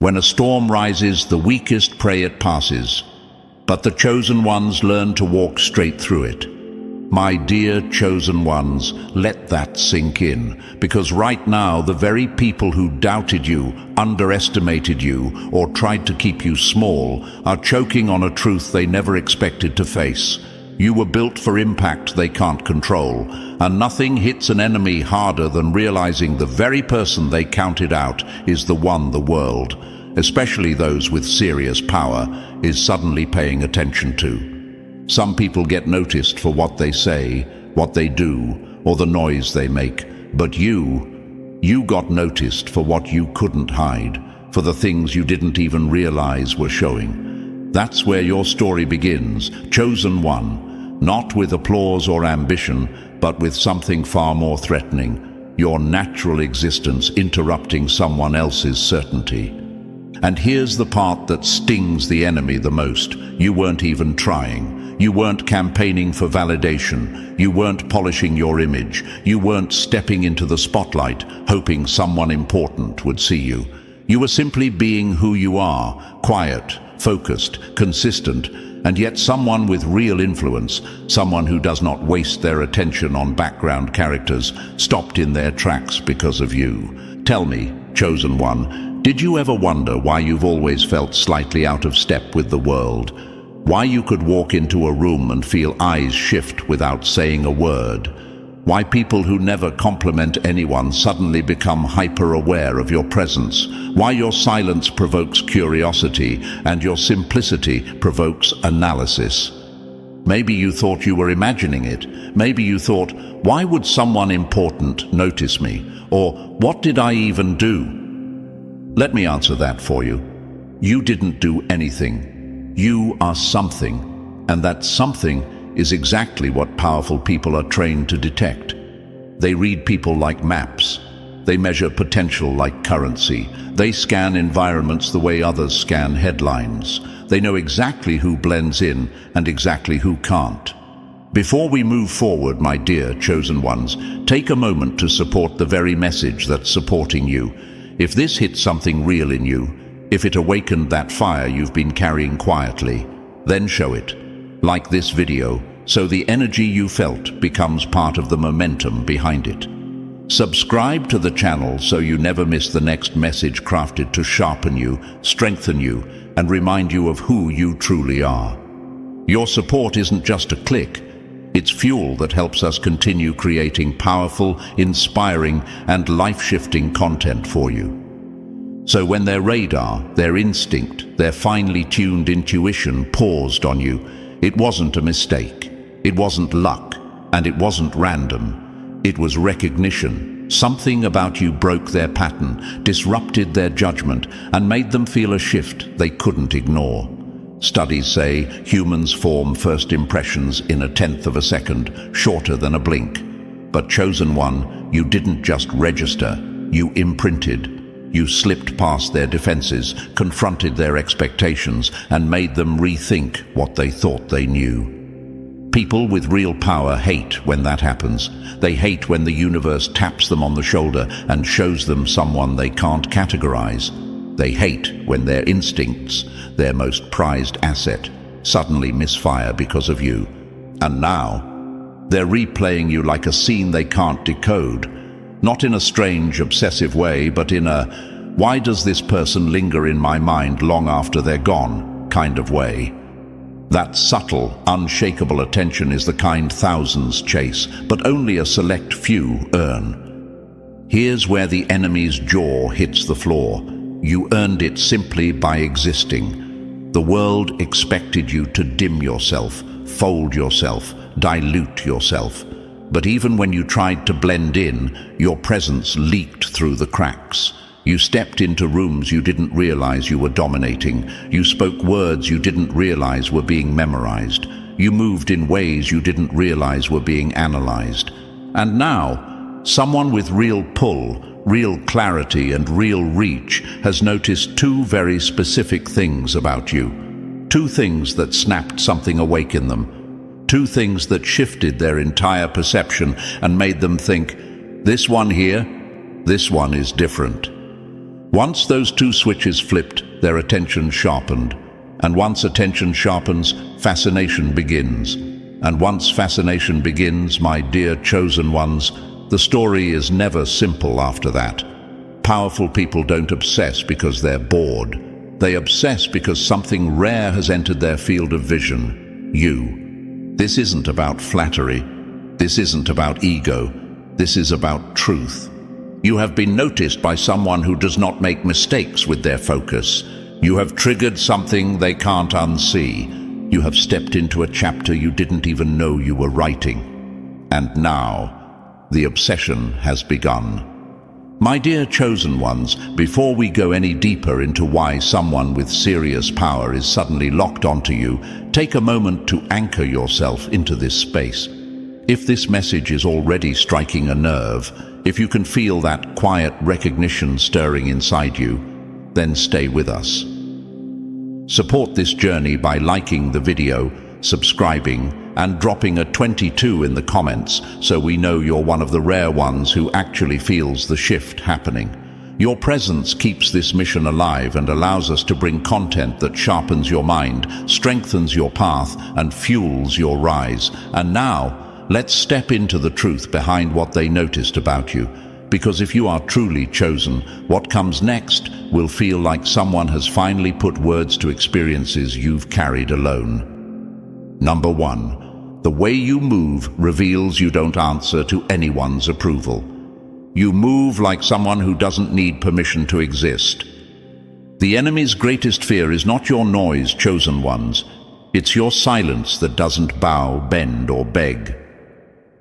When a storm rises, the weakest pray it passes, but the chosen ones learn to walk straight through it. My dear chosen ones, let that sink in, because right now the very people who doubted you, underestimated you, or tried to keep you small are choking on a truth they never expected to face. You were built for impact they can't control, and nothing hits an enemy harder than realizing the very person they counted out is the one the world, especially those with serious power, is suddenly paying attention to. Some people get noticed for what they say, what they do, or the noise they make, but you got noticed for what you couldn't hide, for the things you didn't even realize were showing. That's where your story begins, chosen one, not with applause or ambition, but with something far more threatening, your natural existence interrupting someone else's certainty. And here's the part that stings the enemy the most. You weren't even trying. You weren't campaigning for validation. You weren't polishing your image. You weren't stepping into the spotlight, hoping someone important would see you. You were simply being who you are, quiet, focused, consistent, and yet someone with real influence, someone who does not waste their attention on background characters, stopped in their tracks because of you. Tell me, chosen one, did you ever wonder why you've always felt slightly out of step with the world? Why you could walk into a room and feel eyes shift without saying a word? Why people who never compliment anyone suddenly become hyper-aware of your presence? Why your silence provokes curiosity and your simplicity provokes analysis? Maybe you thought you were imagining it. Maybe you thought, why would someone important notice me? Or, what did I even do? Let me answer that for you. You didn't do anything. You are something, and that something is exactly what powerful people are trained to detect. They read people like maps. They measure potential like currency. They scan environments the way others scan headlines. They know exactly who blends in and exactly who can't. Before we move forward, my dear chosen ones, take a moment to support the very message that's supporting you. If this hit something real in you, if it awakened that fire you've been carrying quietly, then show it, like this video, so the energy you felt becomes part of the momentum behind it. Subscribe to the channel so you never miss the next message crafted to sharpen you, strengthen you, and remind you of who you truly are. Your support isn't just a click, it's fuel that helps us continue creating powerful, inspiring, and life-shifting content for you. So when their radar, their instinct, their finely tuned intuition paused on you, it wasn't a mistake, it wasn't luck, and it wasn't random. It was recognition. Something about you broke their pattern, disrupted their judgment, and made them feel a shift they couldn't ignore. Studies say humans form first impressions in 1/10 of a second, shorter than a blink. But chosen one, you didn't just register, you imprinted. You slipped past their defenses, confronted their expectations, and made them rethink what they thought they knew. People with real power hate when that happens. They hate when the universe taps them on the shoulder and shows them someone they can't categorize. They hate when their instincts, their most prized asset, suddenly misfire because of you. And now, they're replaying you like a scene they can't decode. Not in a strange, obsessive way, but in a, why does this person linger in my mind long after they're gone kind of way. That subtle, unshakable attention is the kind thousands chase, but only a select few earn. Here's where the enemy's jaw hits the floor. You earned it simply by existing. The world expected you to dim yourself, fold yourself, dilute yourself. But even when you tried to blend in, your presence leaked through the cracks. You stepped into rooms you didn't realize you were dominating. You spoke words you didn't realize were being memorized. You moved in ways you didn't realize were being analyzed. And now, someone with real pull, real clarity, and real reach has noticed two very specific things about you. Two things that snapped something awake in them. Two things that shifted their entire perception and made them think, this one here, this one is different. Once those two switches flipped, their attention sharpened. And once attention sharpens, fascination begins. And once fascination begins, my dear chosen ones, the story is never simple after that. Powerful people don't obsess because they're bored. They obsess because something rare has entered their field of vision. You. This isn't about flattery. This isn't about ego. This is about truth. You have been noticed by someone who does not make mistakes with their focus. You have triggered something they can't unsee. You have stepped into a chapter you didn't even know you were writing. And now, the obsession has begun. My dear chosen ones, before we go any deeper into why someone with serious power is suddenly locked onto you, take a moment to anchor yourself into this space. If this message is already striking a nerve, if you can feel that quiet recognition stirring inside you, then stay with us. Support this journey by liking the video, subscribing, and dropping a 22 in the comments so we know you're one of the rare ones who actually feels the shift happening. Your presence keeps this mission alive and allows us to bring content that sharpens your mind, strengthens your path, and fuels your rise. And now, let's step into the truth behind what they noticed about you. Because if you are truly chosen, what comes next will feel like someone has finally put words to experiences you've carried alone. Number 1. The way you move reveals you don't answer to anyone's approval. You move like someone who doesn't need permission to exist. The enemy's greatest fear is not your noise, chosen ones. It's your silence that doesn't bow, bend, or beg.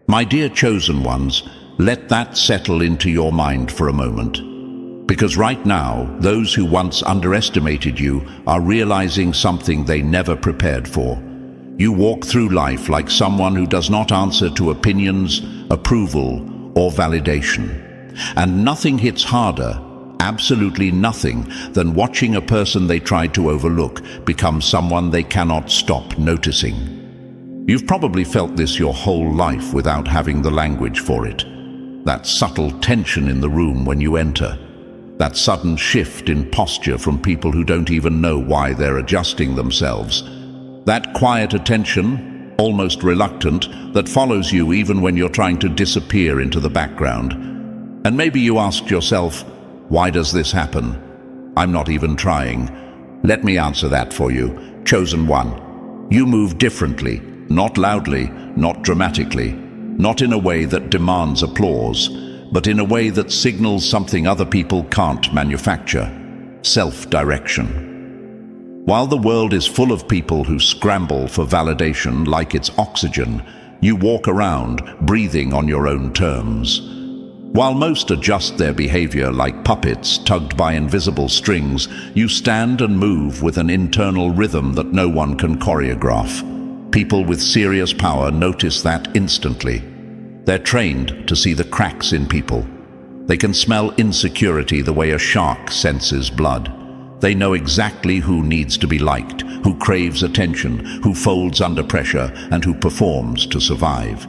My dear chosen ones, let that settle into your mind for a moment. Because right now, those who once underestimated you are realizing something they never prepared for. You walk through life like someone who does not answer to opinions, approval, or validation. And nothing hits harder, absolutely nothing, than watching a person they tried to overlook become someone they cannot stop noticing. You've probably felt this your whole life without having the language for it. That subtle tension in the room when you enter. That sudden shift in posture from people who don't even know why they're adjusting themselves. That quiet attention, almost reluctant, that follows you even when you're trying to disappear into the background. And maybe you asked yourself, why does this happen? I'm not even trying. Let me answer that for you. Chosen one. You move differently, not loudly, not dramatically. Not in a way that demands applause, but in a way that signals something other people can't manufacture: self-direction. While the world is full of people who scramble for validation like it's oxygen, you walk around, breathing on your own terms. While most adjust their behavior like puppets tugged by invisible strings, you stand and move with an internal rhythm that no one can choreograph. People with serious power notice that instantly. They're trained to see the cracks in people. They can smell insecurity the way a shark senses blood. They know exactly who needs to be liked, who craves attention, who folds under pressure, and who performs to survive.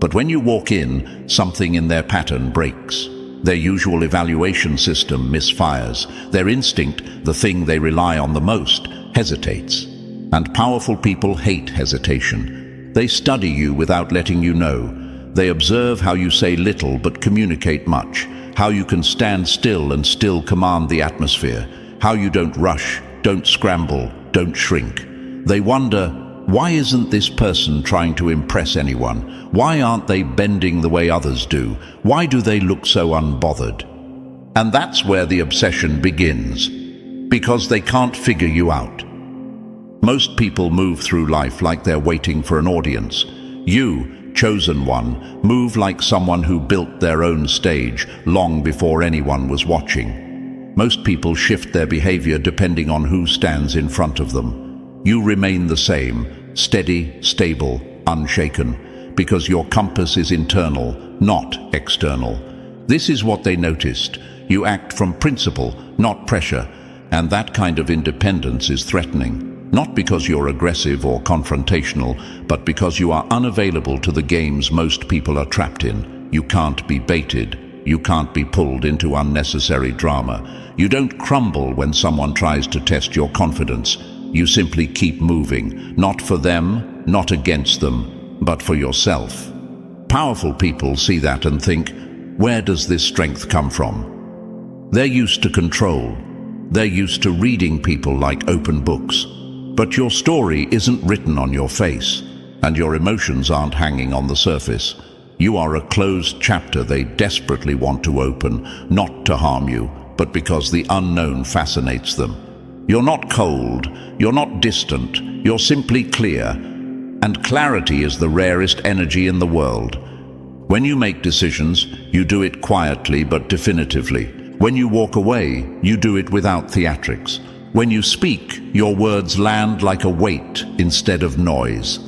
But when you walk in, something in their pattern breaks. Their usual evaluation system misfires. Their instinct, the thing they rely on the most, hesitates. And powerful people hate hesitation. They study you without letting you know. They observe how you say little but communicate much, how you can stand still and still command the atmosphere, how you don't rush, don't scramble, don't shrink. They wonder, why isn't this person trying to impress anyone? Why aren't they bending the way others do? Why do they look so unbothered? And that's where the obsession begins, because they can't figure you out. Most people move through life like they're waiting for an audience. You, chosen one, move like someone who built their own stage long before anyone was watching. Most people shift their behavior depending on who stands in front of them. You remain the same, steady, stable, unshaken, because your compass is internal, not external. This is what they noticed. You act from principle, not pressure, and that kind of independence is threatening. Not because you're aggressive or confrontational, but because you are unavailable to the games most people are trapped in. You can't be baited. You can't be pulled into unnecessary drama. You don't crumble when someone tries to test your confidence. You simply keep moving, not for them, not against them, but for yourself. Powerful people see that and think, where does this strength come from? They're used to control. They're used to reading people like open books. But your story isn't written on your face, and your emotions aren't hanging on the surface. You are a closed chapter they desperately want to open, not to harm you, but because the unknown fascinates them. You're not cold, you're not distant, you're simply clear. And clarity is the rarest energy in the world. When you make decisions, you do it quietly but definitively. When you walk away, you do it without theatrics. When you speak, your words land like a weight instead of noise.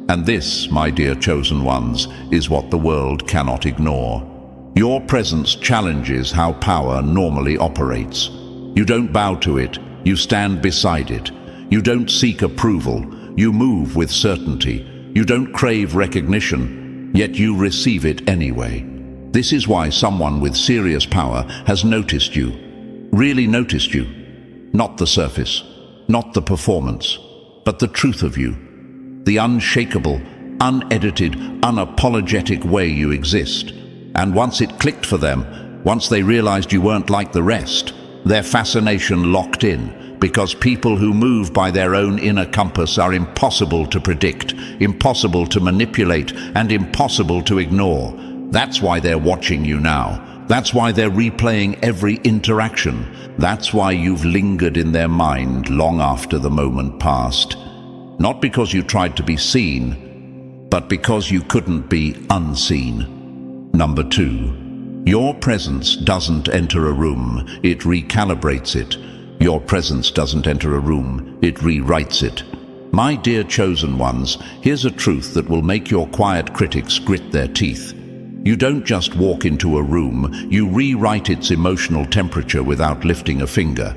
And this, my dear chosen ones, is what the world cannot ignore. Your presence challenges how power normally operates. You don't bow to it, you stand beside it. You don't seek approval, you move with certainty. You don't crave recognition, yet you receive it anyway. This is why someone with serious power has noticed you, really noticed you. Not the surface, not the performance, but the truth of you. The unshakable, unedited, unapologetic way you exist. And once it clicked for them, once they realized you weren't like the rest, their fascination locked in, because people who move by their own inner compass are impossible to predict, impossible to manipulate, and impossible to ignore. That's why they're watching you now. That's why they're replaying every interaction. That's why you've lingered in their mind long after the moment passed. Not because you tried to be seen, but because you couldn't be unseen. Number 2, your presence doesn't enter a room, it recalibrates it. Your presence doesn't enter a room, it rewrites it. My dear chosen ones, here's a truth that will make your quiet critics grit their teeth. You don't just walk into a room, you rewrite its emotional temperature without lifting a finger.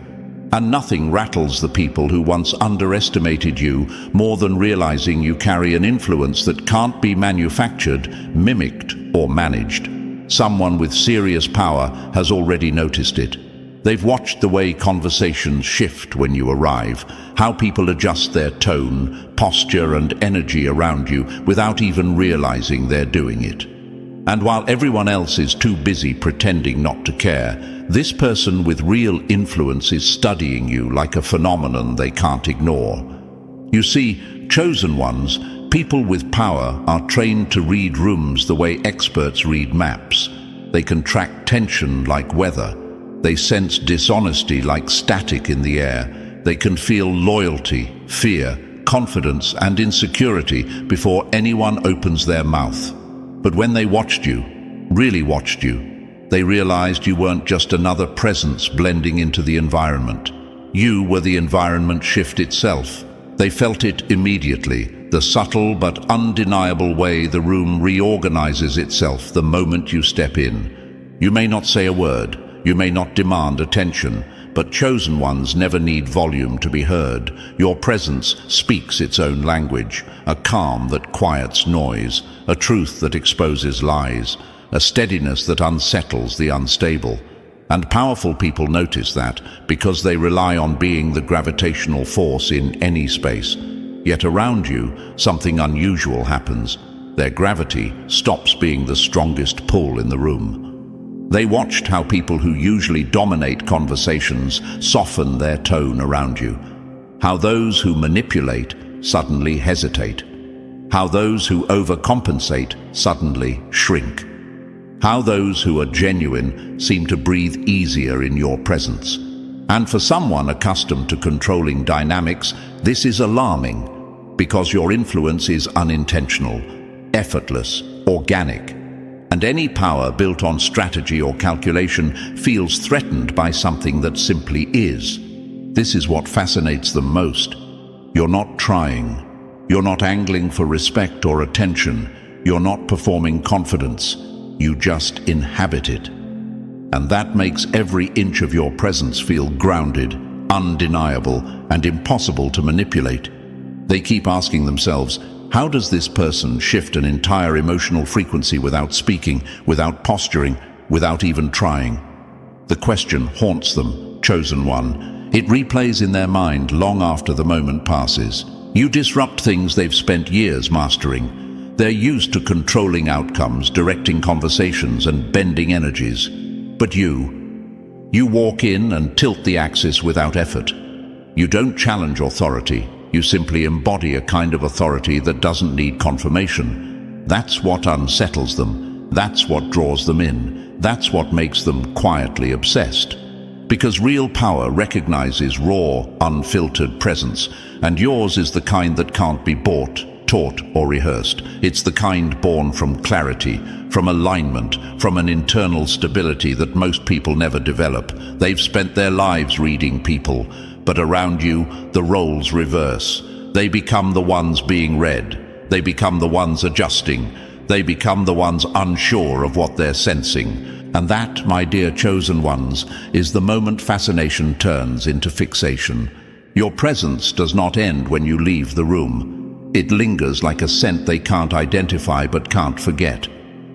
And nothing rattles the people who once underestimated you more than realizing you carry an influence that can't be manufactured, mimicked, or managed. Someone with serious power has already noticed it. They've watched the way conversations shift when you arrive, how people adjust their tone, posture, and energy around you without even realizing they're doing it. And while everyone else is too busy pretending not to care, this person with real influence is studying you like a phenomenon they can't ignore. You see, chosen ones, people with power, are trained to read rooms the way experts read maps. They can track tension like weather. They sense dishonesty like static in the air. They can feel loyalty, fear, confidence, and insecurity before anyone opens their mouth. But when they watched you, really watched you, they realized you weren't just another presence blending into the environment. You were the environment shift itself. They felt it immediately, the subtle but undeniable way the room reorganizes itself the moment you step in. You may not say a word, you may not demand attention, but chosen ones never need volume to be heard. Your presence speaks its own language, a calm that quiets noise, a truth that exposes lies, a steadiness that unsettles the unstable. And powerful people notice that because they rely on being the gravitational force in any space. Yet around you, something unusual happens. Their gravity stops being the strongest pull in the room. They watched how people who usually dominate conversations soften their tone around you. How those who manipulate suddenly hesitate. How those who overcompensate suddenly shrink. How those who are genuine seem to breathe easier in your presence. And for someone accustomed to controlling dynamics, this is alarming, because your influence is unintentional, effortless, organic. And any power built on strategy or calculation feels threatened by something that simply is. This is what fascinates them most. You're not trying. You're not angling for respect or attention. You're not performing confidence. You just inhabit it. And that makes every inch of your presence feel grounded, undeniable, and impossible to manipulate. They keep asking themselves, how does this person shift an entire emotional frequency without speaking, without posturing? without even trying. The question haunts them, chosen one. It replays in their mind long after the moment passes. You disrupt things they've spent years mastering. They're used to controlling outcomes, directing conversations, and bending energies. But you walk in and tilt the axis without effort. You don't challenge authority. You simply embody a kind of authority that doesn't need confirmation. That's what unsettles them. That's what draws them in. That's what makes them quietly obsessed. Because real power recognizes raw, unfiltered presence, and yours is the kind that can't be bought, taught, or rehearsed. It's the kind born from clarity, from alignment, from an internal stability that most people never develop. They've spent their lives reading people, but around you, the roles reverse. They become the ones being read. They become the ones adjusting. They become the ones unsure of what they're sensing. And that, my dear chosen ones, is the moment fascination turns into fixation. Your presence does not end when you leave the room. It lingers like a scent they can't identify but can't forget.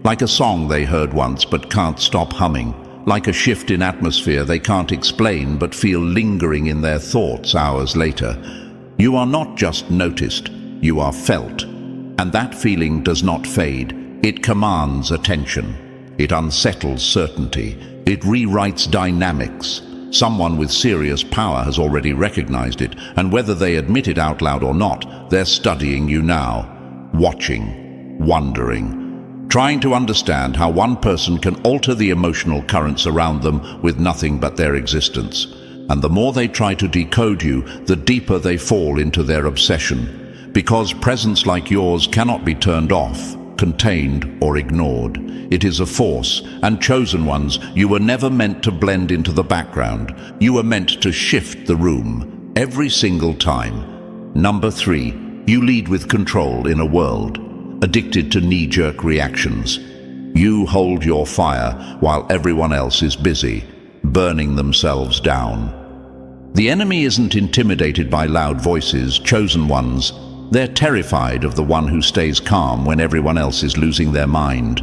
Like a song they heard once but can't stop humming. Like a shift in atmosphere they can't explain but feel lingering in their thoughts hours later. You are not just noticed, you are felt. And that feeling does not fade. It commands attention. It unsettles certainty. It rewrites dynamics. Someone with serious power has already recognized it, and whether they admit it out loud or not, they're studying you now, watching, wondering, trying to understand how one person can alter the emotional currents around them with nothing but their existence. And the more they try to decode you, the deeper they fall into their obsession. Because presence like yours cannot be turned off, contained, or ignored. It is a force, and chosen ones, you were never meant to blend into the background. You were meant to shift the room, every single time. Number 3, you lead with control in a world addicted to knee-jerk reactions. You hold your fire while everyone else is busy, burning themselves down. The enemy isn't intimidated by loud voices, chosen ones. They're terrified of the one who stays calm when everyone else is losing their mind.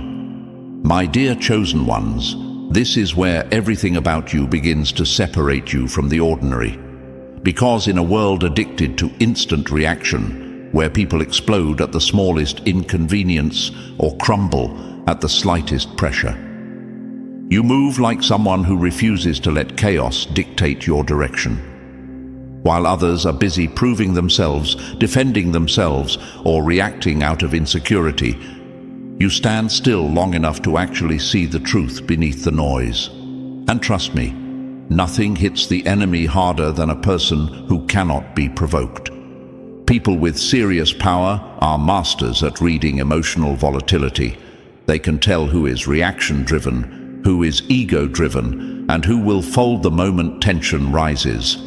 My dear chosen ones, this is where everything about you begins to separate you from the ordinary. Because in a world addicted to instant reaction, where people explode at the smallest inconvenience or crumble at the slightest pressure, you move like someone who refuses to let chaos dictate your direction. While others are busy proving themselves, defending themselves, or reacting out of insecurity, you stand still long enough to actually see the truth beneath the noise. And trust me, nothing hits the enemy harder than a person who cannot be provoked. People with serious power are masters at reading emotional volatility. They can tell who is reaction-driven, who is ego-driven, and who will fold the moment tension rises.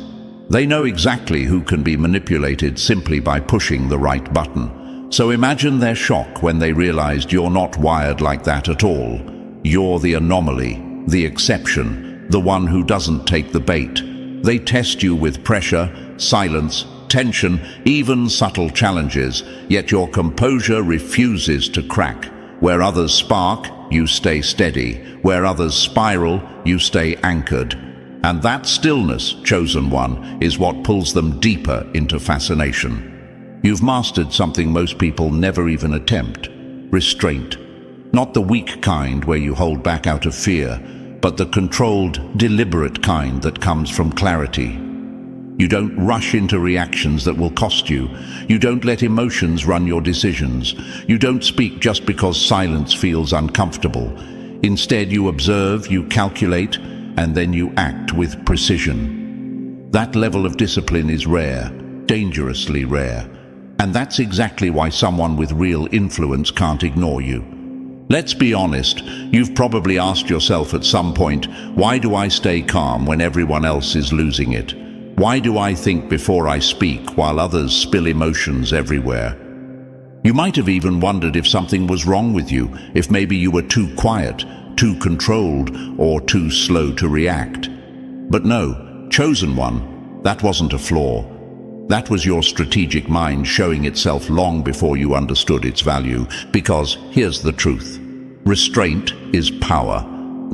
They know exactly who can be manipulated simply by pushing the right button. So imagine their shock when they realized you're not wired like that at all. You're the anomaly, the exception, the one who doesn't take the bait. They test you with pressure, silence, tension, even subtle challenges, yet your composure refuses to crack. Where others spark, you stay steady. Where others spiral, you stay anchored. And that stillness, chosen one, is what pulls them deeper into fascination. You've mastered something most people never even attempt: restraint. Not the weak kind where you hold back out of fear, but the controlled, deliberate kind that comes from clarity. You don't rush into reactions that will cost you. You don't let emotions run your decisions. You don't speak just because silence feels uncomfortable. Instead, you observe, you calculate, and then you act with precision. That level of discipline is rare, dangerously rare. And that's exactly why someone with real influence can't ignore you. Let's be honest, you've probably asked yourself at some point, why do I stay calm when everyone else is losing it? Why do I think before I speak while others spill emotions everywhere? You might have even wondered if something was wrong with you, if maybe you were too quiet, too controlled, or too slow to react. But no, chosen one, that wasn't a flaw. That was your strategic mind showing itself long before you understood its value. Because here's the truth: restraint is power.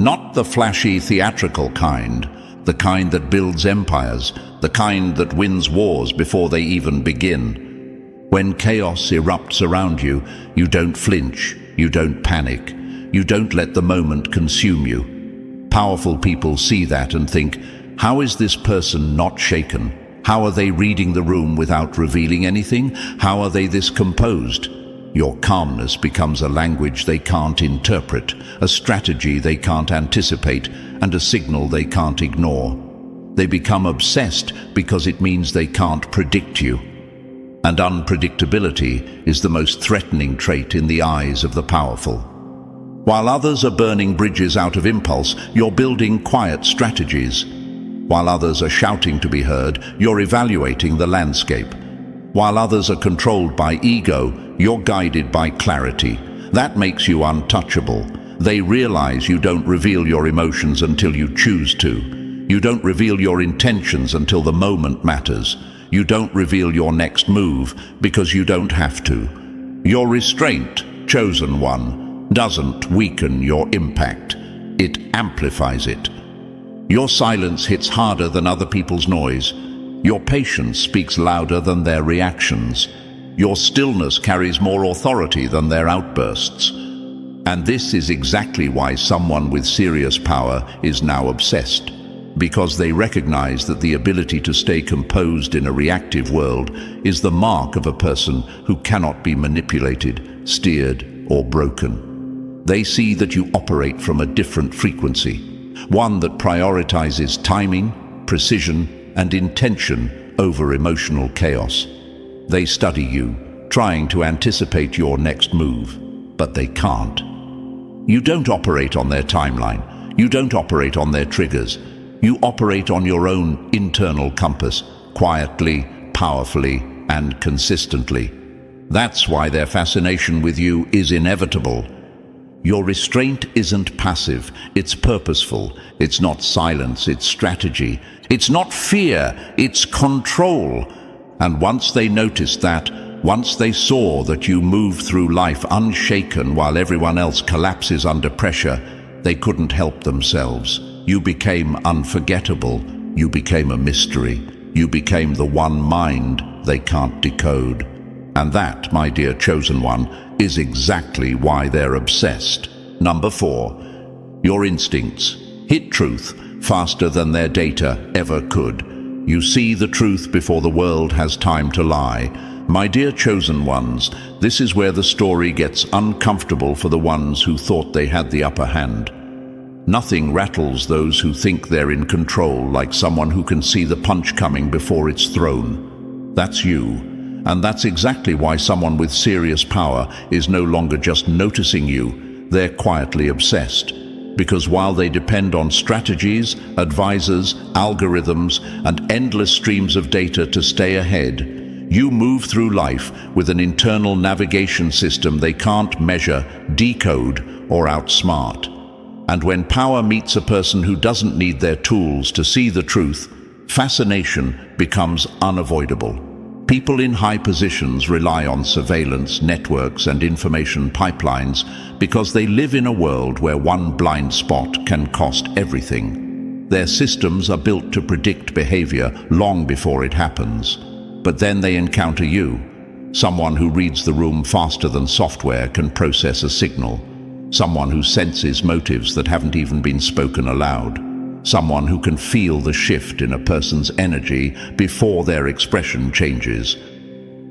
not the flashy theatrical kind, the kind that builds empires, the kind that wins wars before they even begin. When chaos erupts around you, you don't flinch, you don't panic, you don't let the moment consume you. Powerful people see that and think, how is this person not shaken? How are they reading the room without revealing anything? How are they this composed? Your calmness becomes a language they can't interpret, a strategy they can't anticipate, and a signal they can't ignore. They become obsessed because it means they can't predict you. And unpredictability is the most threatening trait in the eyes of the powerful. While others are burning bridges out of impulse, you're building quiet strategies. While others are shouting to be heard, you're evaluating the landscape. While others are controlled by ego, you're guided by clarity. That makes you untouchable. They realize you don't reveal your emotions until you choose to. You don't reveal your intentions until the moment matters. You don't reveal your next move because you don't have to. Your restraint, chosen one, doesn't weaken your impact. It amplifies it. Your silence hits harder than other people's noise. Your patience speaks louder than their reactions. Your stillness carries more authority than their outbursts. And this is exactly why someone with serious power is now obsessed. Because they recognize that the ability to stay composed in a reactive world is the mark of a person who cannot be manipulated, steered, or broken. They see that you operate from a different frequency, one that prioritizes timing, precision, and intention over emotional chaos. They study you, trying to anticipate your next move, but they can't. You don't operate on their timeline. You don't operate on their triggers. You operate on your own internal compass, quietly, powerfully, and consistently. That's why their fascination with you is inevitable. Your restraint isn't passive, it's purposeful. It's not silence, it's strategy. It's not fear, it's control. And once they noticed that, once they saw that you move through life unshaken while everyone else collapses under pressure, they couldn't help themselves. You became unforgettable. You became a mystery. You became the one mind they can't decode. And that, my dear chosen one, is exactly why they're obsessed. Number 4, your instincts hit truth faster than their data ever could. You see the truth before the world has time to lie. My dear chosen ones, this is where the story gets uncomfortable for the ones who thought they had the upper hand. Nothing rattles those who think they're in control like someone who can see the punch coming before it's thrown. That's you. And that's exactly why someone with serious power is no longer just noticing you, they're quietly obsessed. Because while they depend on strategies, advisors, algorithms, and endless streams of data to stay ahead, you move through life with an internal navigation system they can't measure, decode, or outsmart. And when power meets a person who doesn't need their tools to see the truth, fascination becomes unavoidable. People in high positions rely on surveillance, networks, and information pipelines because they live in a world where one blind spot can cost everything. Their systems are built to predict behavior long before it happens. But then they encounter you, someone who reads the room faster than software can process a signal, someone who senses motives that haven't even been spoken aloud. Someone who can feel the shift in a person's energy before their expression changes.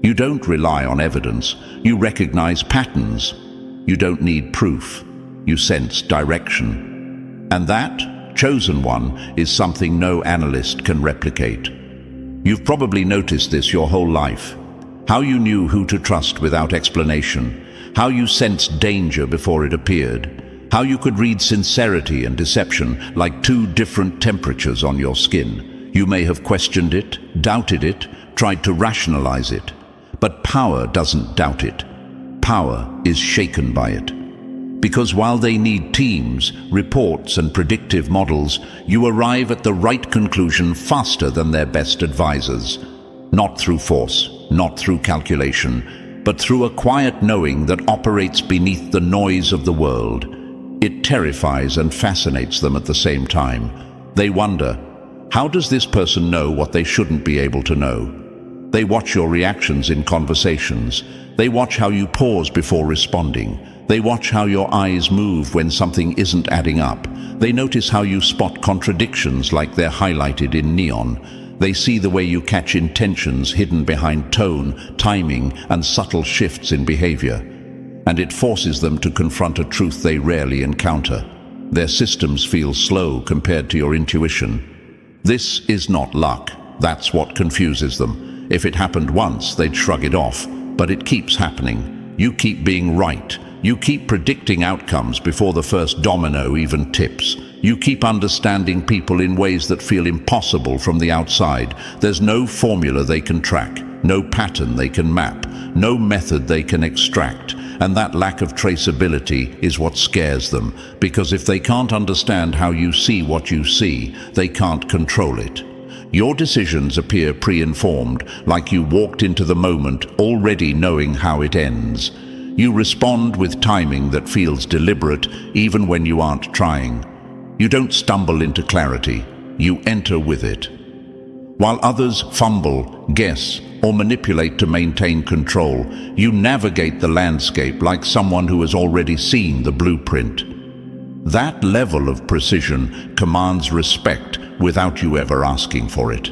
You don't rely on evidence, you recognize patterns. You don't need proof, you sense direction. And that, chosen one, is something no analyst can replicate. You've probably noticed this your whole life. How you knew who to trust without explanation, how you sensed danger before it appeared, how you could read sincerity and deception like two different temperatures on your skin. You may have questioned it, doubted it, tried to rationalize it. But power doesn't doubt it. Power is shaken by it. Because while they need teams, reports, and predictive models, you arrive at the right conclusion faster than their best advisors. Not through force, not through calculation, but through a quiet knowing that operates beneath the noise of the world. It terrifies and fascinates them at the same time. They wonder, how does this person know what they shouldn't be able to know? They watch your reactions in conversations. They watch how you pause before responding. They watch how your eyes move when something isn't adding up. They notice how you spot contradictions like they're highlighted in neon. They see the way you catch intentions hidden behind tone, timing, and subtle shifts in behavior. And it forces them to confront a truth they rarely encounter. Their systems feel slow compared to your intuition. This is not luck. That's what confuses them. If it happened once, they'd shrug it off. But it keeps happening. You keep being right. You keep predicting outcomes before the first domino even tips. You keep understanding people in ways that feel impossible from the outside. There's no formula they can track, no pattern they can map, no method they can extract. And that lack of traceability is what scares them, because if they can't understand how you see what you see, they can't control it. Your decisions appear pre-informed, like you walked into the moment already knowing how it ends. You respond with timing that feels deliberate, even when you aren't trying. You don't stumble into clarity, you enter with it. While others fumble, guess, or manipulate to maintain control, you navigate the landscape like someone who has already seen the blueprint. That level of precision commands respect without you ever asking for it.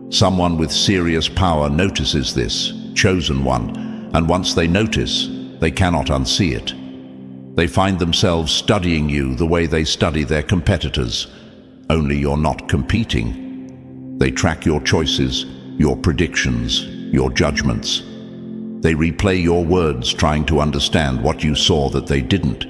Someone with serious power notices this, chosen one, and once they notice, they cannot unsee it. They find themselves studying you the way they study their competitors, only you're not competing. They track your choices, your predictions, your judgments. They replay your words trying to understand what you saw that they didn't.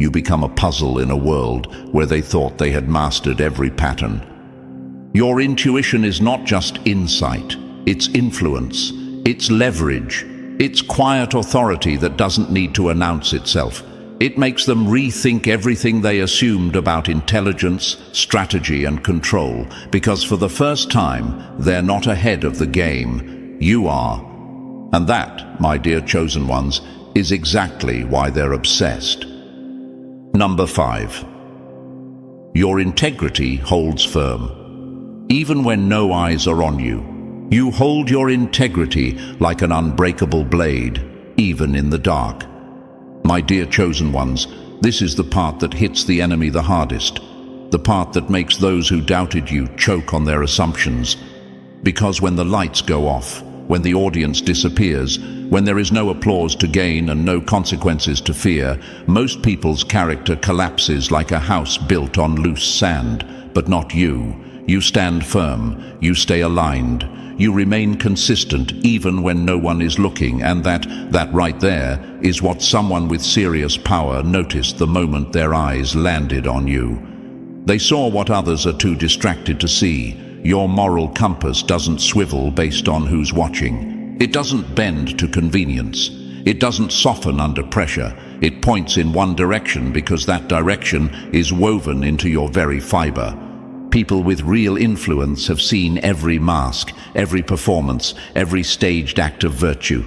You become a puzzle in a world where they thought they had mastered every pattern. Your intuition is not just insight, it's influence, it's leverage, it's quiet authority that doesn't need to announce itself. It makes them rethink everything they assumed about intelligence, strategy, and control, because for the first time, they're not ahead of the game. You are. And that, my dear chosen ones, is exactly why they're obsessed. Number 5. Your integrity holds firm. Even when no eyes are on you, you hold your integrity like an unbreakable blade, even in the dark. My dear chosen ones, this is the part that hits the enemy the hardest, the part that makes those who doubted you choke on their assumptions. Because when the lights go off, when the audience disappears, when there is no applause to gain and no consequences to fear, most people's character collapses like a house built on loose sand. But not you. You stand firm, you stay aligned, you remain consistent even when no one is looking, and that right there is what someone with serious power noticed the moment their eyes landed on you. They saw what others are too distracted to see. Your moral compass doesn't swivel based on who's watching. It doesn't bend to convenience. It doesn't soften under pressure. It points in one direction because that direction is woven into your very fiber. People with real influence have seen every mask, every performance, every staged act of virtue.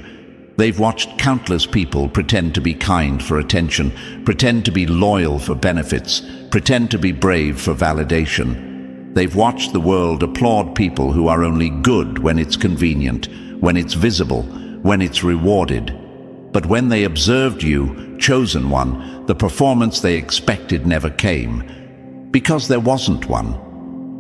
They've watched countless people pretend to be kind for attention, pretend to be loyal for benefits, pretend to be brave for validation. They've watched the world applaud people who are only good when it's convenient, when it's visible, when it's rewarded. But when they observed you, chosen one, the performance they expected never came, because there wasn't one.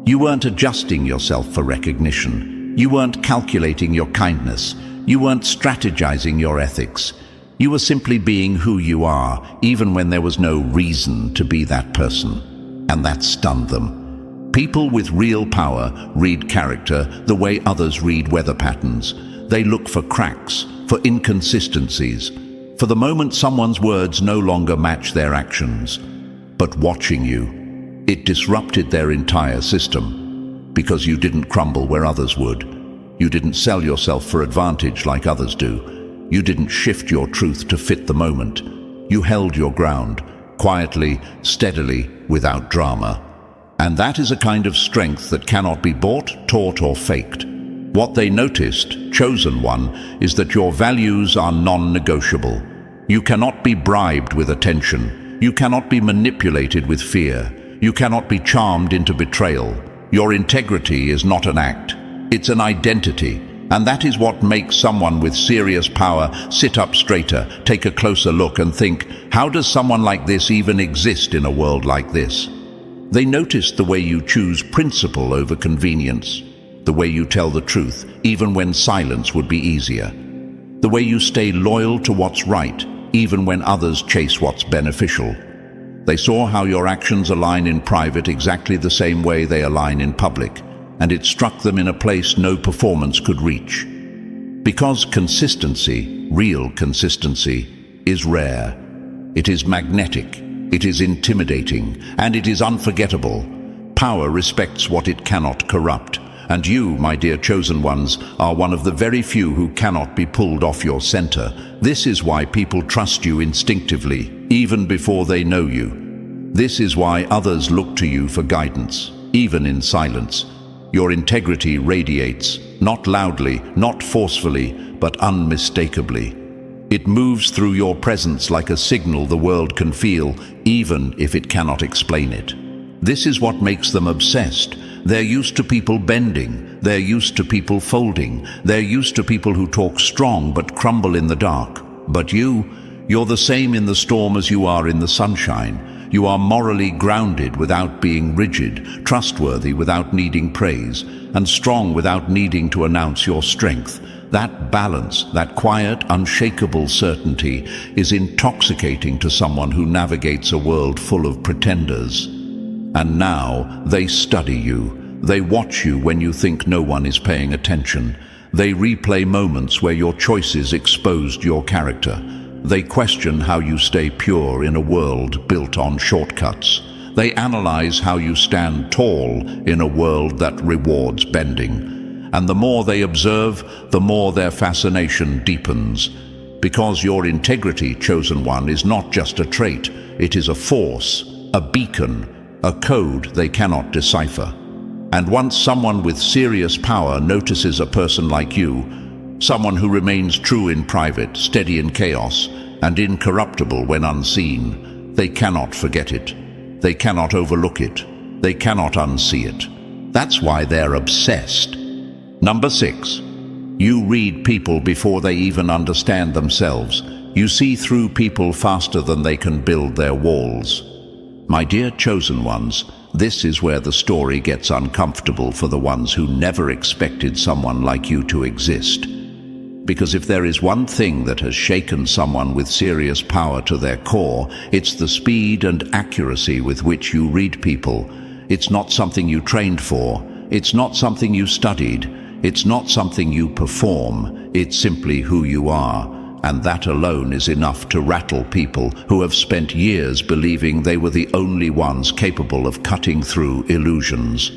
You weren't adjusting yourself for recognition. You weren't calculating your kindness. You weren't strategizing your ethics. You were simply being who you are, even when there was no reason to be that person. And that stunned them. People with real power read character the way others read weather patterns. They look for cracks, for inconsistencies, for the moment someone's words no longer match their actions. But watching you, it disrupted their entire system, because you didn't crumble where others would. You didn't sell yourself for advantage like others do. You didn't shift your truth to fit the moment. You held your ground, quietly, steadily, without drama. And that is a kind of strength that cannot be bought, taught, or faked. What they noticed, chosen one, is that your values are non-negotiable. You cannot be bribed with attention. You cannot be manipulated with fear. You cannot be charmed into betrayal. Your integrity is not an act. It's an identity. And that is what makes someone with serious power sit up straighter, take a closer look and think, how does someone like this even exist in a world like this? They notice the way you choose principle over convenience, the way you tell the truth, even when silence would be easier, the way you stay loyal to what's right, even when others chase what's beneficial. They saw how your actions align in private exactly the same way they align in public, and it struck them in a place no performance could reach. Because consistency, real consistency, is rare. It is magnetic, it is intimidating, and it is unforgettable. Power respects what it cannot corrupt. And you, my dear chosen ones, are one of the very few who cannot be pulled off your center. This is why people trust you instinctively, even before they know you. This is why others look to you for guidance, even in silence. Your integrity radiates, not loudly, not forcefully, but unmistakably. It moves through your presence like a signal the world can feel, even if it cannot explain it. This is what makes them obsessed. They're used to people bending, they're used to people folding, they're used to people who talk strong but crumble in the dark. But you're the same in the storm as you are in the sunshine. You are morally grounded without being rigid, trustworthy without needing praise, and strong without needing to announce your strength. That balance, that quiet, unshakable certainty is intoxicating to someone who navigates a world full of pretenders. And now they study you. They watch you when you think no one is paying attention. They replay moments where your choices exposed your character. They question how you stay pure in a world built on shortcuts. They analyze how you stand tall in a world that rewards bending. And the more they observe, the more their fascination deepens. Because your integrity, chosen one, is not just a trait. It is a force, a beacon, a code they cannot decipher. And once someone with serious power notices a person like you, someone who remains true in private, steady in chaos, and incorruptible when unseen, they cannot forget it. They cannot overlook it. They cannot unsee it. That's why they're obsessed. Number 6. You read people before they even understand themselves. You see through people faster than they can build their walls. My dear chosen ones, this is where the story gets uncomfortable for the ones who never expected someone like you to exist. Because if there is one thing that has shaken someone with serious power to their core, it's the speed and accuracy with which you read people. It's not something you trained for. It's not something you studied. It's not something you perform. It's simply who you are. And that alone is enough to rattle people who have spent years believing they were the only ones capable of cutting through illusions.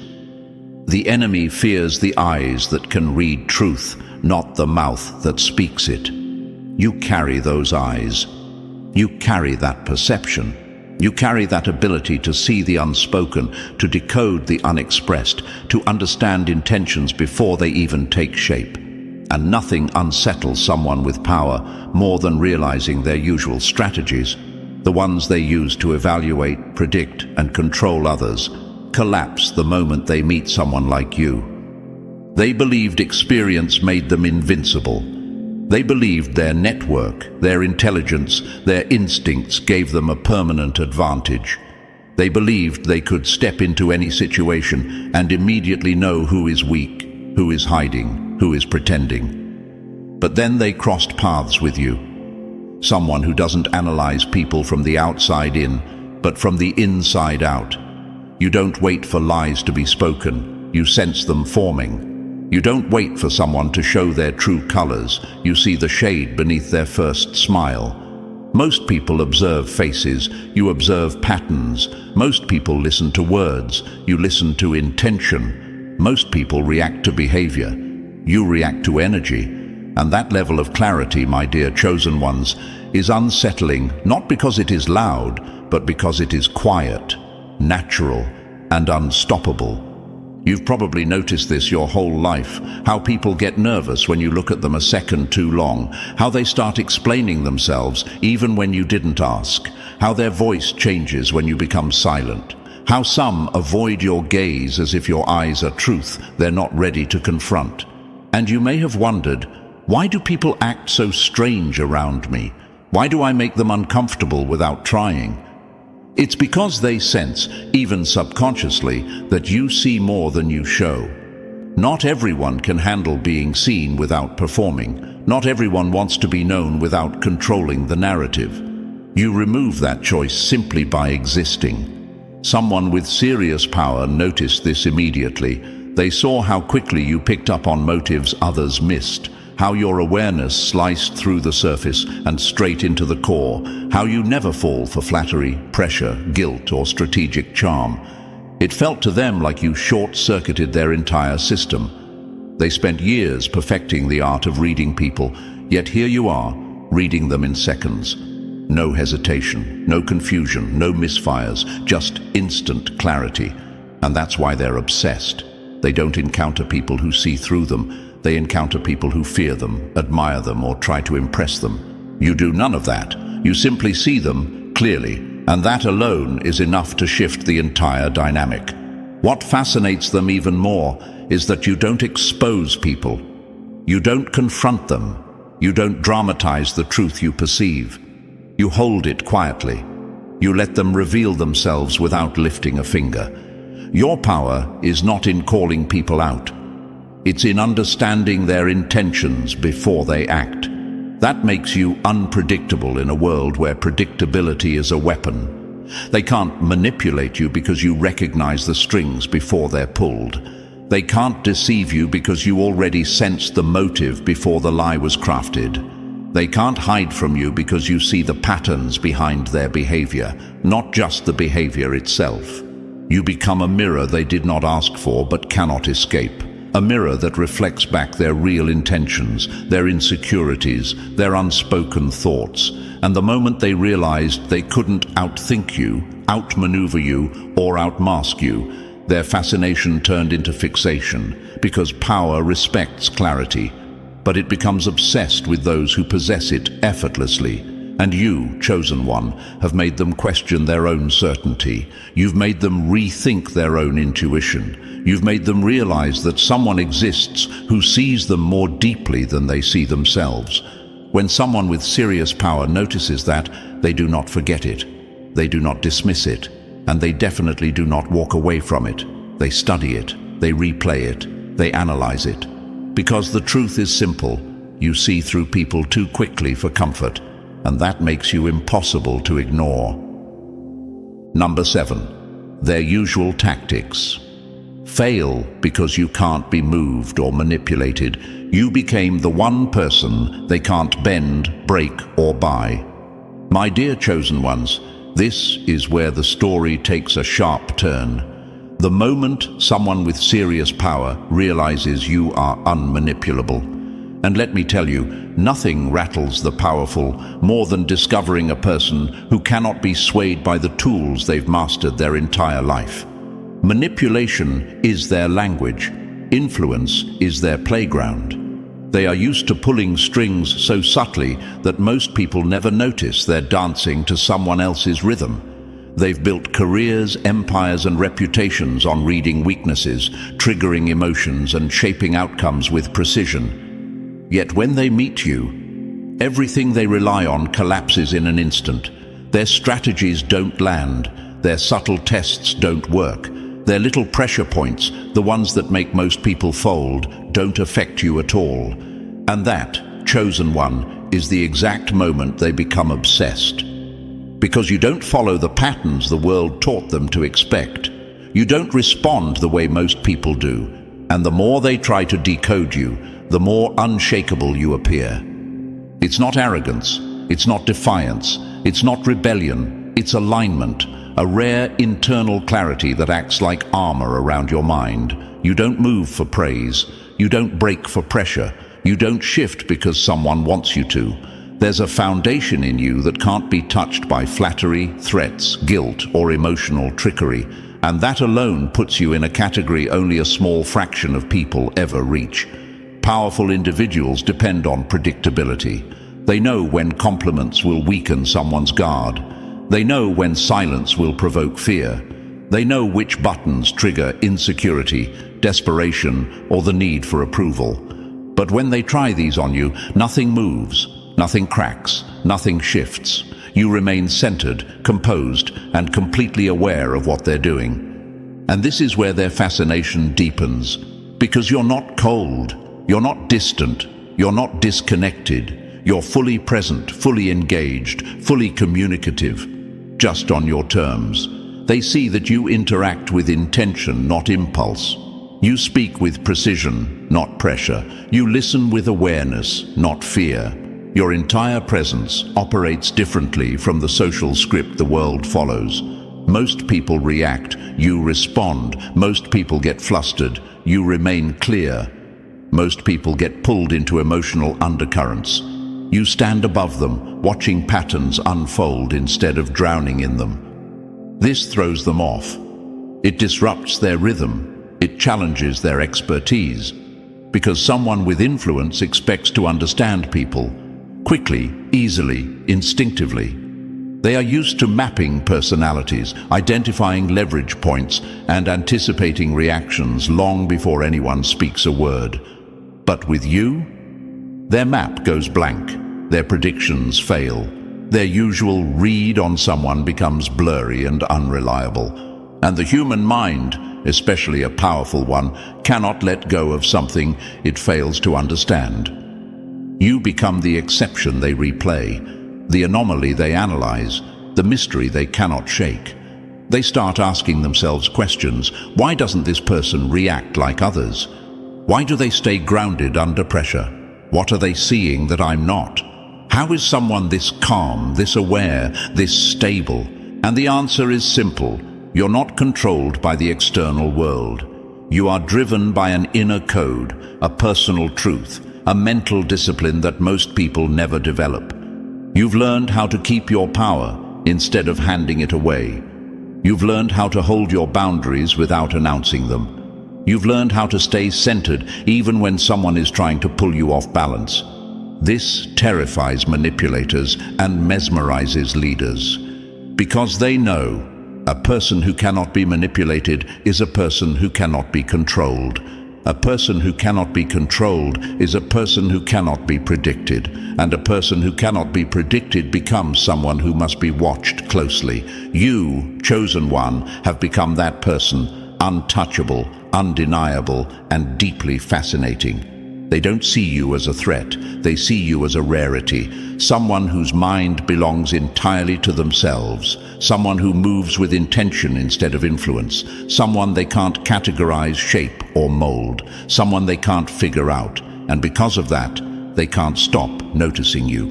The enemy fears the eyes that can read truth, not the mouth that speaks it. You carry those eyes. You carry that perception. You carry that ability to see the unspoken, to decode the unexpressed, to understand intentions before they even take shape. And nothing unsettles someone with power more than realizing their usual strategies, the ones they use to evaluate, predict, and control others, collapse the moment they meet someone like you. They believed experience made them invincible. They believed their network, their intelligence, their instincts gave them a permanent advantage. They believed they could step into any situation and immediately know who is weak, who is hiding, who is pretending. But then they crossed paths with you. Someone who doesn't analyze people from the outside in, but from the inside out. You don't wait for lies to be spoken. You sense them forming. You don't wait for someone to show their true colors. You see the shade beneath their first smile. Most people observe faces. You observe patterns. Most people listen to words. You listen to intention. Most people react to behavior. You react to energy. And that level of clarity, my dear chosen ones, is unsettling, not because it is loud, but because it is quiet, natural, and unstoppable. You've probably noticed this your whole life, how people get nervous when you look at them a second too long, how they start explaining themselves even when you didn't ask, how their voice changes when you become silent, how some avoid your gaze as if your eyes are truth they're not ready to confront. And you may have wondered, why do people act so strange around me? Why do I make them uncomfortable without trying? It's because they sense, even subconsciously, that you see more than you show. Not everyone can handle being seen without performing. Not everyone wants to be known without controlling the narrative. You remove that choice simply by existing. Someone with serious power noticed this immediately. They saw how quickly you picked up on motives others missed, how your awareness sliced through the surface and straight into the core, how you never fall for flattery, pressure, guilt, or strategic charm. It felt to them like you short-circuited their entire system. They spent years perfecting the art of reading people, yet here you are, reading them in seconds. No hesitation, no confusion, no misfires, just instant clarity. And that's why they're obsessed. They don't encounter people who see through them. They encounter people who fear them, admire them, or try to impress them. You do none of that. You simply see them clearly, and that alone is enough to shift the entire dynamic. What fascinates them even more is that you don't expose people. You don't confront them. You don't dramatize the truth you perceive. You hold it quietly. You let them reveal themselves without lifting a finger. Your power is not in calling people out. It's in understanding their intentions before they act. That makes you unpredictable in a world where predictability is a weapon. They can't manipulate you because you recognize the strings before they're pulled. They can't deceive you because you already sensed the motive before the lie was crafted. They can't hide from you because you see the patterns behind their behavior, not just the behavior itself. You become a mirror they did not ask for but cannot escape. A mirror that reflects back their real intentions, their insecurities, their unspoken thoughts. And the moment they realized they couldn't outthink you, outmaneuver you, or outmask you, their fascination turned into fixation, because power respects clarity. But it becomes obsessed with those who possess it effortlessly. And you, chosen one, have made them question their own certainty. You've made them rethink their own intuition. You've made them realize that someone exists who sees them more deeply than they see themselves. When someone with serious power notices that, they do not forget it. They do not dismiss it. And they definitely do not walk away from it. They study it. They replay it. They analyze it. Because the truth is simple. You see through people too quickly for comfort. And that makes you impossible to ignore. Number 7. Their usual tactics. Fail because you can't be moved or manipulated. You became the one person they can't bend, break, or buy. My dear chosen ones, this is where the story takes a sharp turn. The moment someone with serious power realizes you are unmanipulable. And let me tell you, nothing rattles the powerful more than discovering a person who cannot be swayed by the tools they've mastered their entire life. Manipulation is their language. Influence is their playground. They are used to pulling strings so subtly that most people never notice they're dancing to someone else's rhythm. They've built careers, empires, and reputations on reading weaknesses, triggering emotions, and shaping outcomes with precision. Yet when they meet you, everything they rely on collapses in an instant. Their strategies don't land. Their subtle tests don't work. Their little pressure points, the ones that make most people fold, don't affect you at all. And that, chosen one, is the exact moment they become obsessed. Because you don't follow the patterns the world taught them to expect. You don't respond the way most people do. And the more they try to decode you, the more unshakable you appear. It's not arrogance, it's not defiance, it's not rebellion, it's alignment, a rare internal clarity that acts like armor around your mind. You don't move for praise, you don't break for pressure, you don't shift because someone wants you to. There's a foundation in you that can't be touched by flattery, threats, guilt, or emotional trickery. And that alone puts you in a category only a small fraction of people ever reach. Powerful individuals depend on predictability. They know when compliments will weaken someone's guard. They know when silence will provoke fear. They know which buttons trigger insecurity, desperation, or the need for approval. But when they try these on you, nothing moves, nothing cracks, nothing shifts. You remain centered, composed, and completely aware of what they're doing. And this is where their fascination deepens, because you're not cold, you're not distant, you're not disconnected, you're fully present, fully engaged, fully communicative, just on your terms. They see that you interact with intention, not impulse. You speak with precision, not pressure. You listen with awareness, not fear. Your entire presence operates differently from the social script the world follows. Most people react, you respond. Most people get flustered, you remain clear. Most people get pulled into emotional undercurrents. You stand above them, watching patterns unfold instead of drowning in them. This throws them off. It disrupts their rhythm. It challenges their expertise. Because someone with influence expects to understand people quickly, easily, instinctively. They are used to mapping personalities, identifying leverage points, and anticipating reactions long before anyone speaks a word. But with you, their map goes blank. Their predictions fail. Their usual read on someone becomes blurry and unreliable. And the human mind, especially a powerful one, cannot let go of something it fails to understand. You become the exception they replay, the anomaly they analyze, the mystery they cannot shake. They start asking themselves questions. Why doesn't this person react like others? Why do they stay grounded under pressure? What are they seeing that I'm not? How is someone this calm, this aware, this stable? And the answer is simple. You're not controlled by the external world. You are driven by an inner code, a personal truth, a mental discipline that most people never develop. You've learned how to keep your power instead of handing it away. You've learned how to hold your boundaries without announcing them. You've learned how to stay centered even when someone is trying to pull you off balance. This terrifies manipulators and mesmerizes leaders, because they know a person who cannot be manipulated is a person who cannot be controlled. A person who cannot be controlled is a person who cannot be predicted, and a person who cannot be predicted becomes someone who must be watched closely. You, chosen one, have become that person, untouchable, undeniable, and deeply fascinating. They don't see you as a threat, they see you as a rarity, someone whose mind belongs entirely to themselves, someone who moves with intention instead of influence, someone they can't categorize, shape, or mold, someone they can't figure out, and because of that, they can't stop noticing you.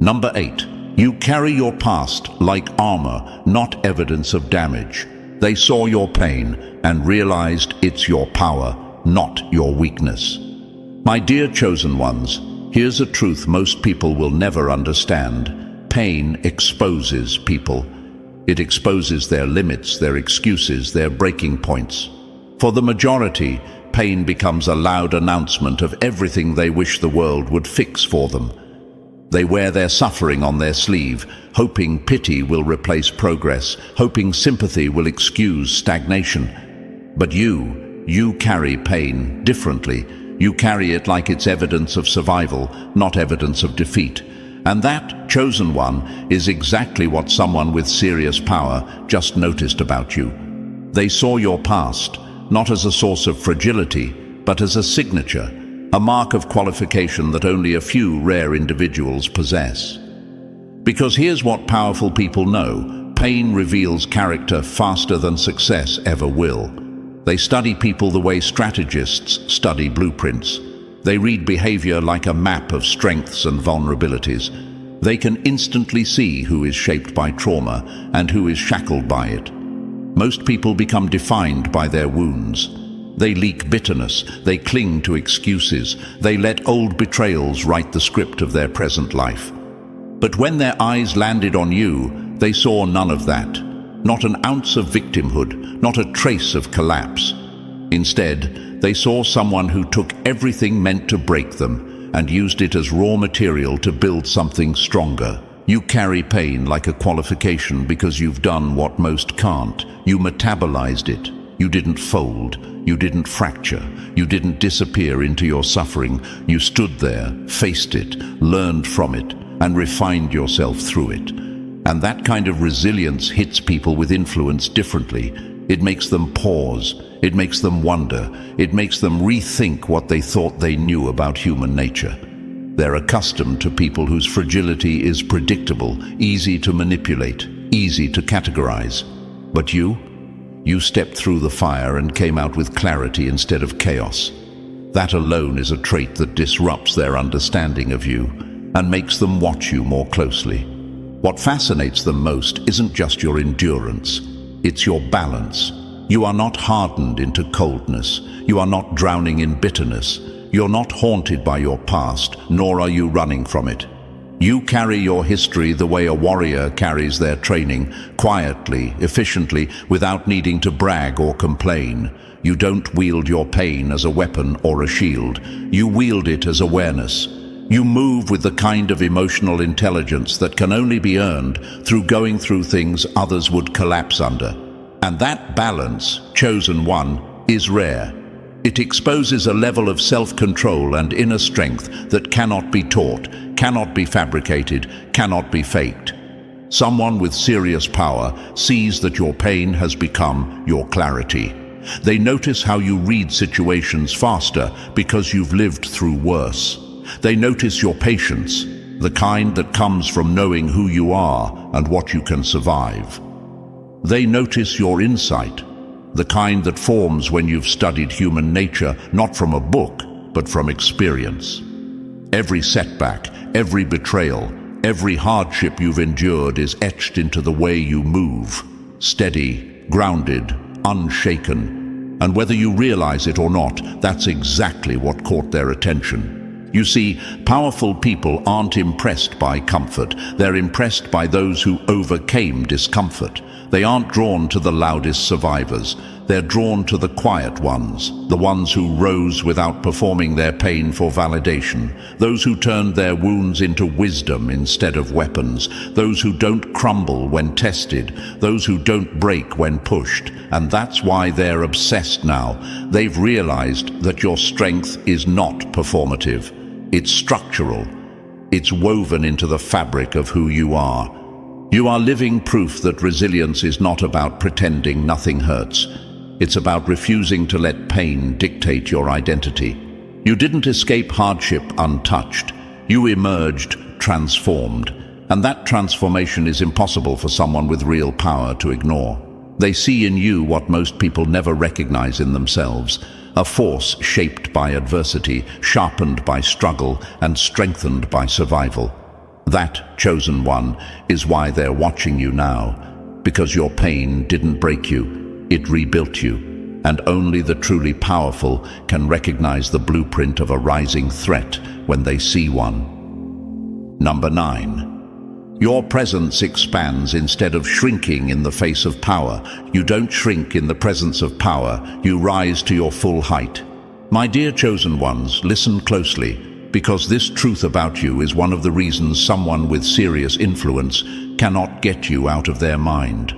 Number 8. You carry your past like armor, not evidence of damage. They saw your pain and realized it's your power, not your weakness. My dear chosen ones, here's a truth most people will never understand. Pain exposes people. It exposes their limits, their excuses, their breaking points. For the majority, pain becomes a loud announcement of everything they wish the world would fix for them. They wear their suffering on their sleeve, hoping pity will replace progress, hoping sympathy will excuse stagnation. But you carry pain differently. You carry it like it's evidence of survival, not evidence of defeat. And that, chosen one, is exactly what someone with serious power just noticed about you. They saw your past, not as a source of fragility, but as a signature, a mark of qualification that only a few rare individuals possess. Because here's what powerful people know: pain reveals character faster than success ever will. They study people the way strategists study blueprints. They read behavior like a map of strengths and vulnerabilities. They can instantly see who is shaped by trauma and who is shackled by it. Most people become defined by their wounds. They leak bitterness, they cling to excuses, they let old betrayals write the script of their present life. But when their eyes landed on you, they saw none of that. Not an ounce of victimhood, not a trace of collapse. Instead, they saw someone who took everything meant to break them and used it as raw material to build something stronger. You carry pain like a qualification because you've done what most can't. You metabolized it. You didn't fold. You didn't fracture. You didn't disappear into your suffering. You stood there, faced it, learned from it, and refined yourself through it. And that kind of resilience hits people with influence differently. It makes them pause. It makes them wonder. It makes them rethink what they thought they knew about human nature. They're accustomed to people whose fragility is predictable, easy to manipulate, easy to categorize. But you stepped through the fire and came out with clarity instead of chaos. That alone is a trait that disrupts their understanding of you and makes them watch you more closely. What fascinates them most isn't just your endurance, it's your balance. You are not hardened into coldness. You are not drowning in bitterness. You're not haunted by your past, nor are you running from it. You carry your history the way a warrior carries their training, quietly, efficiently, without needing to brag or complain. You don't wield your pain as a weapon or a shield. You wield it as awareness. You move with the kind of emotional intelligence that can only be earned through going through things others would collapse under. And that balance, chosen one, is rare. It exposes a level of self-control and inner strength that cannot be taught, cannot be fabricated, cannot be faked. Someone with serious power sees that your pain has become your clarity. They notice how you read situations faster because you've lived through worse. They notice your patience, the kind that comes from knowing who you are and what you can survive. They notice your insight, the kind that forms when you've studied human nature, not from a book, but from experience. Every setback, every betrayal, every hardship you've endured is etched into the way you move, steady, grounded, unshaken. And whether you realize it or not, that's exactly what caught their attention. You see, powerful people aren't impressed by comfort. They're impressed by those who overcame discomfort. They aren't drawn to the loudest survivors. They're drawn to the quiet ones, the ones who rose without performing their pain for validation, those who turned their wounds into wisdom instead of weapons, those who don't crumble when tested, those who don't break when pushed. And that's why they're obsessed now. They've realized that your strength is not performative. It's structural. It's woven into the fabric of who you are. You are living proof that resilience is not about pretending nothing hurts. It's about refusing to let pain dictate your identity. You didn't escape hardship untouched. You emerged transformed. And that transformation is impossible for someone with real power to ignore. They see in you what most people never recognize in themselves, a force shaped by adversity, sharpened by struggle, and strengthened by survival. That, chosen one, is why they're watching you now, because your pain didn't break you, it rebuilt you, and only the truly powerful can recognize the blueprint of a rising threat when they see one. Number 9. Your presence expands instead of shrinking in the face of power. You don't shrink in the presence of power, you rise to your full height. My dear chosen ones, listen closely, because this truth about you is one of the reasons someone with serious influence cannot get you out of their mind.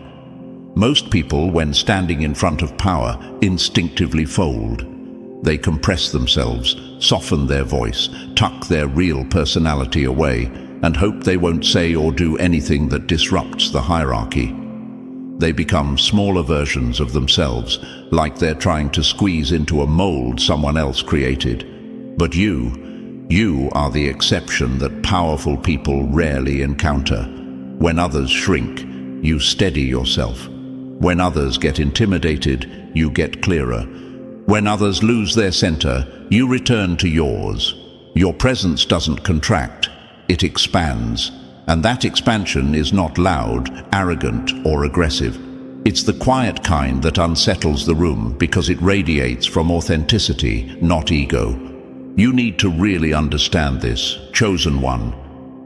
Most people, when standing in front of power, instinctively fold. They compress themselves, soften their voice, tuck their real personality away, and hope they won't say or do anything that disrupts the hierarchy. They become smaller versions of themselves, like they're trying to squeeze into a mold someone else created. But you are the exception that powerful people rarely encounter. When others shrink, you steady yourself. When others get intimidated, you get clearer. When others lose their center, you return to yours. Your presence doesn't contract, it expands. And that expansion is not loud, arrogant, or aggressive. It's the quiet kind that unsettles the room because it radiates from authenticity, not ego. You need to really understand this, chosen one.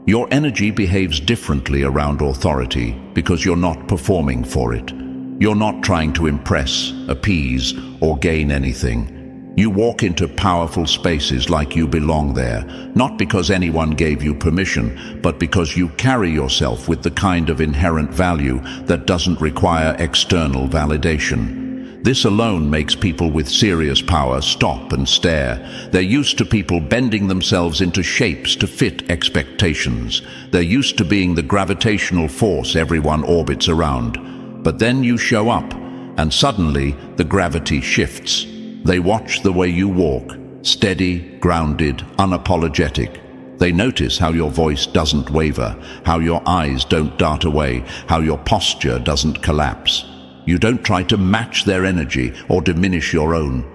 Your energy behaves differently around authority because you're not performing for it. You're not trying to impress, appease, or gain anything. You walk into powerful spaces like you belong there, not because anyone gave you permission, but because you carry yourself with the kind of inherent value that doesn't require external validation. This alone makes people with serious power stop and stare. They're used to people bending themselves into shapes to fit expectations. They're used to being the gravitational force everyone orbits around. But then you show up, and suddenly the gravity shifts. They watch the way you walk, steady, grounded, unapologetic. They notice how your voice doesn't waver, how your eyes don't dart away, how your posture doesn't collapse. You don't try to match their energy or diminish your own.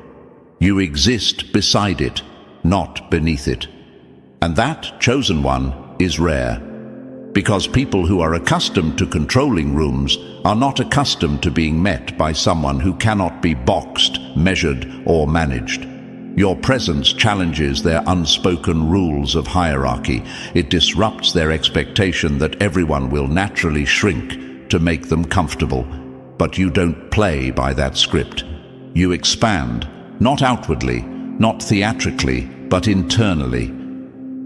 You exist beside it, not beneath it. And that chosen one is rare. Because people who are accustomed to controlling rooms are not accustomed to being met by someone who cannot be boxed, measured, or managed. Your presence challenges their unspoken rules of hierarchy. It disrupts their expectation that everyone will naturally shrink to make them comfortable. But you don't play by that script. You expand, not outwardly, not theatrically, but internally.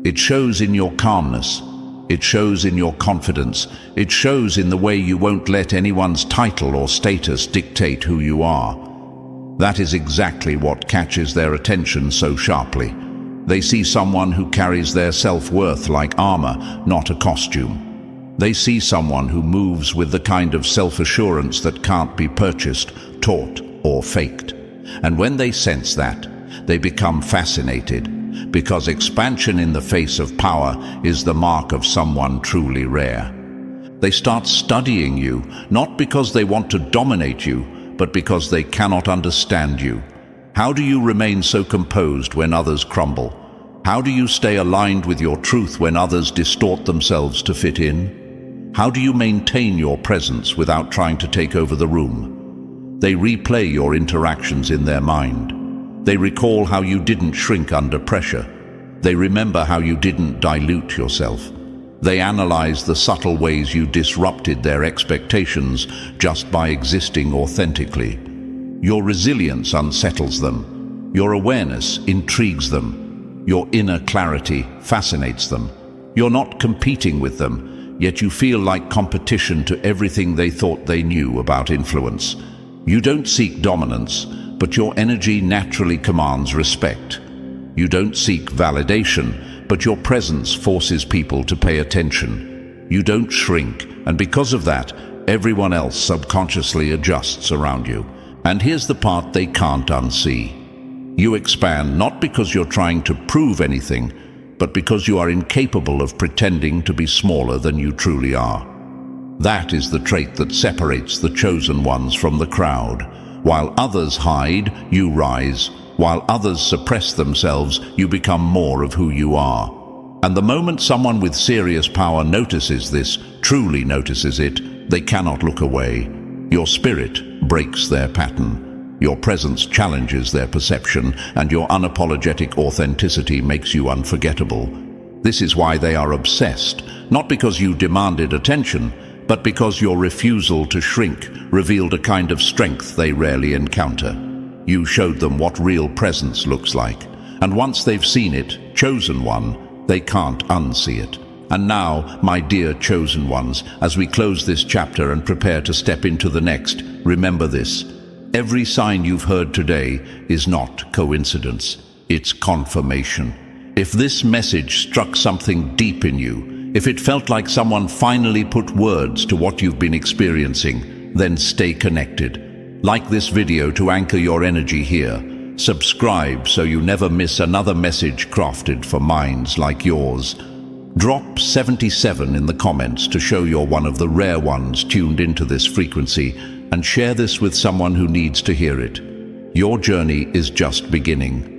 It shows in your calmness. It shows in your confidence. It shows in the way you won't let anyone's title or status dictate who you are. That is exactly what catches their attention so sharply. They see someone who carries their self-worth like armor, not a costume. They see someone who moves with the kind of self-assurance that can't be purchased, taught, or faked. And when they sense that, they become fascinated. Because expansion in the face of power is the mark of someone truly rare. They start studying you, not because they want to dominate you, but because they cannot understand you. How do you remain so composed when others crumble? How do you stay aligned with your truth when others distort themselves to fit in? How do you maintain your presence without trying to take over the room? They replay your interactions in their mind. They recall how you didn't shrink under pressure. They remember how you didn't dilute yourself. They analyze the subtle ways you disrupted their expectations just by existing authentically. Your resilience unsettles them. Your awareness intrigues them. Your inner clarity fascinates them. You're not competing with them, yet you feel like competition to everything they thought they knew about influence. You don't seek dominance, but your energy naturally commands respect. You don't seek validation, but your presence forces people to pay attention. You don't shrink, and because of that, everyone else subconsciously adjusts around you. And here's the part they can't unsee. You expand not because you're trying to prove anything, but because you are incapable of pretending to be smaller than you truly are. That is the trait that separates the chosen ones from the crowd. While others hide, you rise. While others suppress themselves, you become more of who you are. And the moment someone with serious power notices this, truly notices it, they cannot look away. Your spirit breaks their pattern. Your presence challenges their perception, and your unapologetic authenticity makes you unforgettable. This is why they are obsessed, not because you demanded attention, but because your refusal to shrink revealed a kind of strength they rarely encounter. You showed them what real presence looks like, and once they've seen it, chosen one, they can't unsee it. And now, my dear chosen ones, as we close this chapter and prepare to step into the next, remember this. Every sign you've heard today is not coincidence, it's confirmation. If this message struck something deep in you, if it felt like someone finally put words to what you've been experiencing, then stay connected. Like this video to anchor your energy here. Subscribe so you never miss another message crafted for minds like yours. Drop 77 in the comments to show you're one of the rare ones tuned into this frequency, and share this with someone who needs to hear it. Your journey is just beginning.